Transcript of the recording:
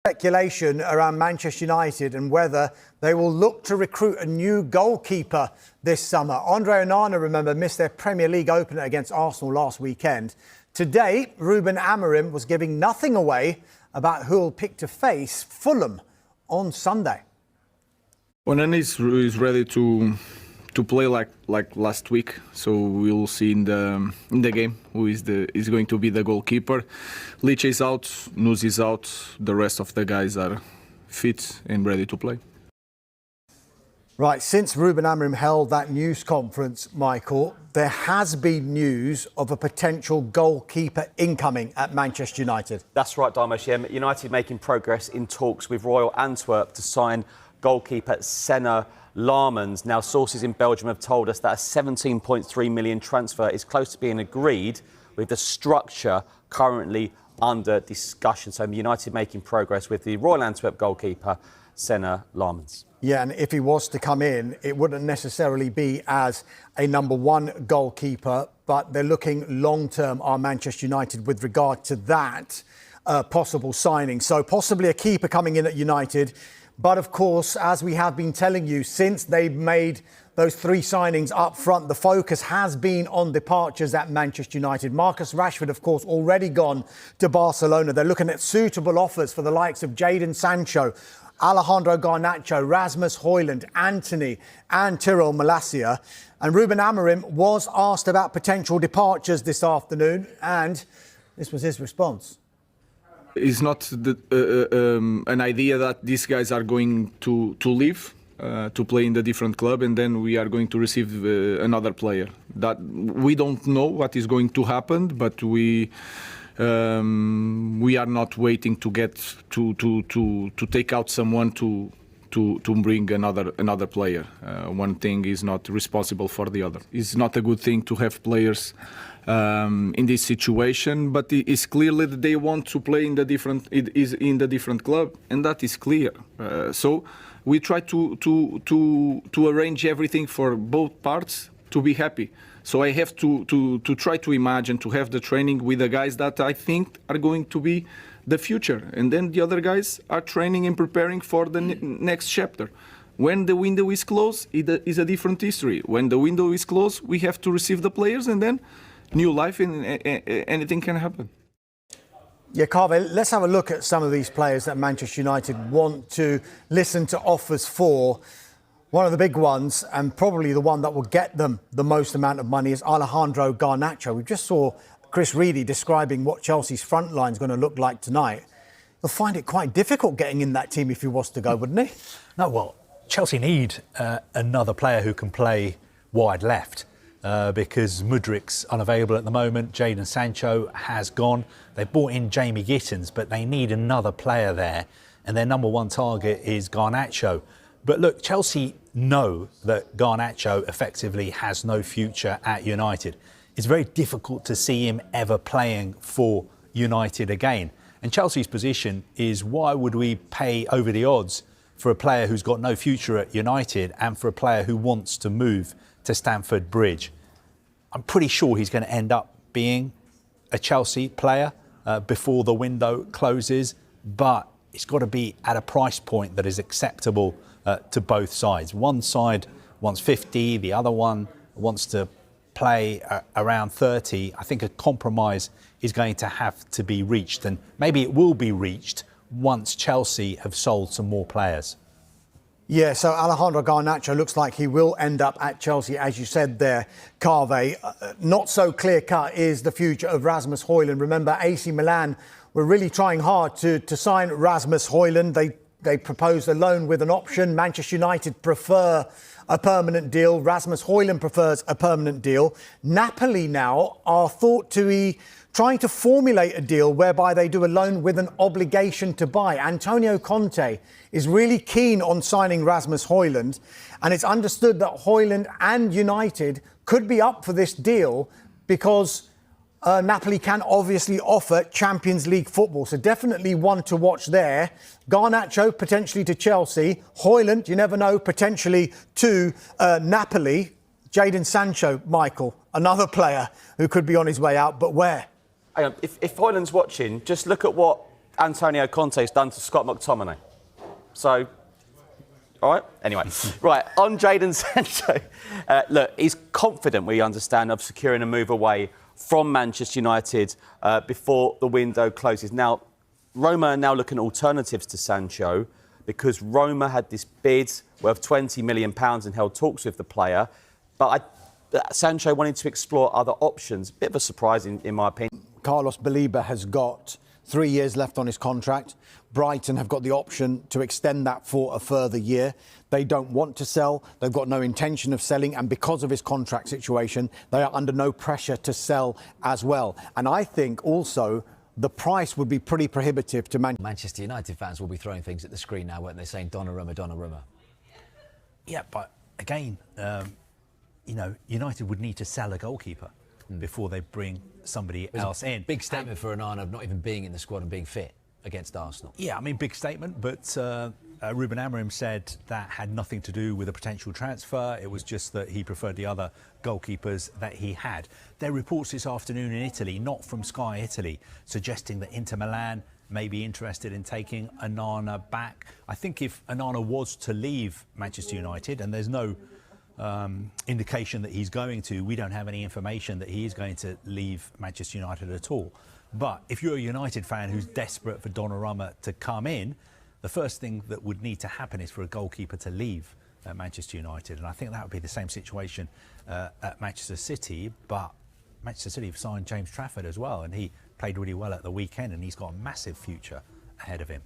Speculation around Manchester United and whether they will look to recruit a new goalkeeper this summer. Andre Onana, remember, missed their Premier League opener against Arsenal last weekend. Today, Ruben Amorim was giving nothing away about who will pick to face Fulham on Sunday. Onana is ready to play like last week, so we'll see in the game who is going to be the goalkeeper. Lich is out, Nuz is out, the rest of the guys are fit and ready to play. Right, since Ruben Amorim held that news conference, Michael, there has been news of a potential goalkeeper incoming at Manchester United. That's right, Darmesh. Yeah, United making progress in talks with Royal Antwerp to sign goalkeeper Senne Lammens. Now, sources in Belgium have told us that a 17.3 million transfer is close to being agreed, with the structure currently under discussion. So United making progress with the Royal Antwerp goalkeeper Senne Lammens. Yeah, and if he was to come in, it wouldn't necessarily be as a number one goalkeeper, but they're looking long-term, are Manchester United, with regard to that possible signing. So possibly a keeper coming in at United. But of course, as we have been telling you, since they've made those three signings up front, the focus has been on departures at Manchester United. Marcus Rashford, of course, already gone to Barcelona. They're looking at suitable offers for the likes of Jadon Sancho, Alejandro Garnacho, Rasmus Højlund, Antony and Tyrell Malacia. And Ruben Amorim was asked about potential departures this afternoon, and this was his response. It's not an idea that these guys are going to leave to play in the different club and then we are going to receive another player. That we don't know what is going to happen, but we are not waiting to get to take out someone to bring another player. One thing is not responsible for the other. It's not a good thing to have players in this situation, but it is clearly that they want to play in the different club, and that is clear. So we try to arrange everything for both parts to be happy. So I have to try to imagine to have the training with the guys that I think are going to be the future, and then the other guys are training and preparing for the next chapter. When the window is closed, it is a different history. When the window is closed, we have to receive the players, and then new life and anything can happen. Yeah, Carve, let's have a look at some of these players that Manchester United want to listen to offers for. One of the big ones, and probably the one that will get them the most amount of money, is Alejandro Garnacho. We just saw Chris Reedy describing what Chelsea's front line is going to look like tonight. He'll find it quite difficult getting in that team if he was to go, wouldn't he? No, well, Chelsea need another player who can play wide left. Because Mudryk's unavailable at the moment. Jadon Sancho has gone. They brought in Jamie Gittins, but they need another player there. And their number one target is Garnacho. But look, Chelsea know that Garnacho effectively has no future at United. It's very difficult to see him ever playing for United again. And Chelsea's position is, why would we pay over the odds for a player who's got no future at United and for a player who wants to move to Stamford Bridge? I'm pretty sure he's going to end up being a Chelsea player before the window closes, but it's got to be at a price point that is acceptable to both sides. One side wants 50, the other one wants to play around 30. I think a compromise is going to have to be reached, and maybe it will be reached once Chelsea have sold some more players. Yeah, so Alejandro Garnacho looks like he will end up at Chelsea, as you said there, Carve. Not so clear-cut is the future of Rasmus Højlund. Remember, AC Milan were really trying hard to sign Rasmus Højlund. They proposed a loan with an option. Manchester United prefer a permanent deal. Rasmus Højlund prefers a permanent deal. Napoli now are thought to be trying to formulate a deal whereby they do a loan with an obligation to buy. Antonio Conte is really keen on signing Rasmus Højlund, and it's understood that Højlund and United could be up for this deal because Napoli can obviously offer Champions League football. So definitely one to watch there. Garnacho potentially to Chelsea. Højlund, you never know, potentially to Napoli. Jadon Sancho, Michael, another player who could be on his way out, but where? If Højlund's watching, just look at what Antonio Conte's done to Scott McTominay. So, all right. Anyway, right, on Jadon Sancho. Look, he's confident, we understand, of securing a move away from Manchester United before the window closes. Now, Roma are now looking at alternatives to Sancho because Roma had this bid worth £20 million and held talks with the player. But Sancho wanted to explore other options. Bit of a surprise, in my opinion. Carlos Baleba has got 3 years left on his contract. Brighton have got the option to extend that for a further year. They don't want to sell. They've got no intention of selling. And because of his contract situation, they are under no pressure to sell as well. And I think also the price would be pretty prohibitive to Manchester United fans will be throwing things at the screen now, won't they, saying Donnarumma, Donnarumma. Yeah, but again, you know, United would need to sell a goalkeeper before they bring somebody else in. Big statement for Onana of not even being in the squad and being fit against Arsenal. Yeah, I mean, big statement, but Ruben Amorim said that had nothing to do with a potential transfer. It was just that he preferred the other goalkeepers that he had. There are reports this afternoon in Italy, not from Sky Italy, suggesting that Inter Milan may be interested in taking Onana back. I think if Onana was to leave Manchester United, and there's no indication that he's going to, we don't have any information that he is going to leave Manchester United at all. But if you're a United fan who's desperate for Donnarumma to come in, the first thing that would need to happen is for a goalkeeper to leave Manchester United. And I think that would be the same situation at Manchester City. But Manchester City have signed James Trafford as well, and he played really well at the weekend, and he's got a massive future ahead of him.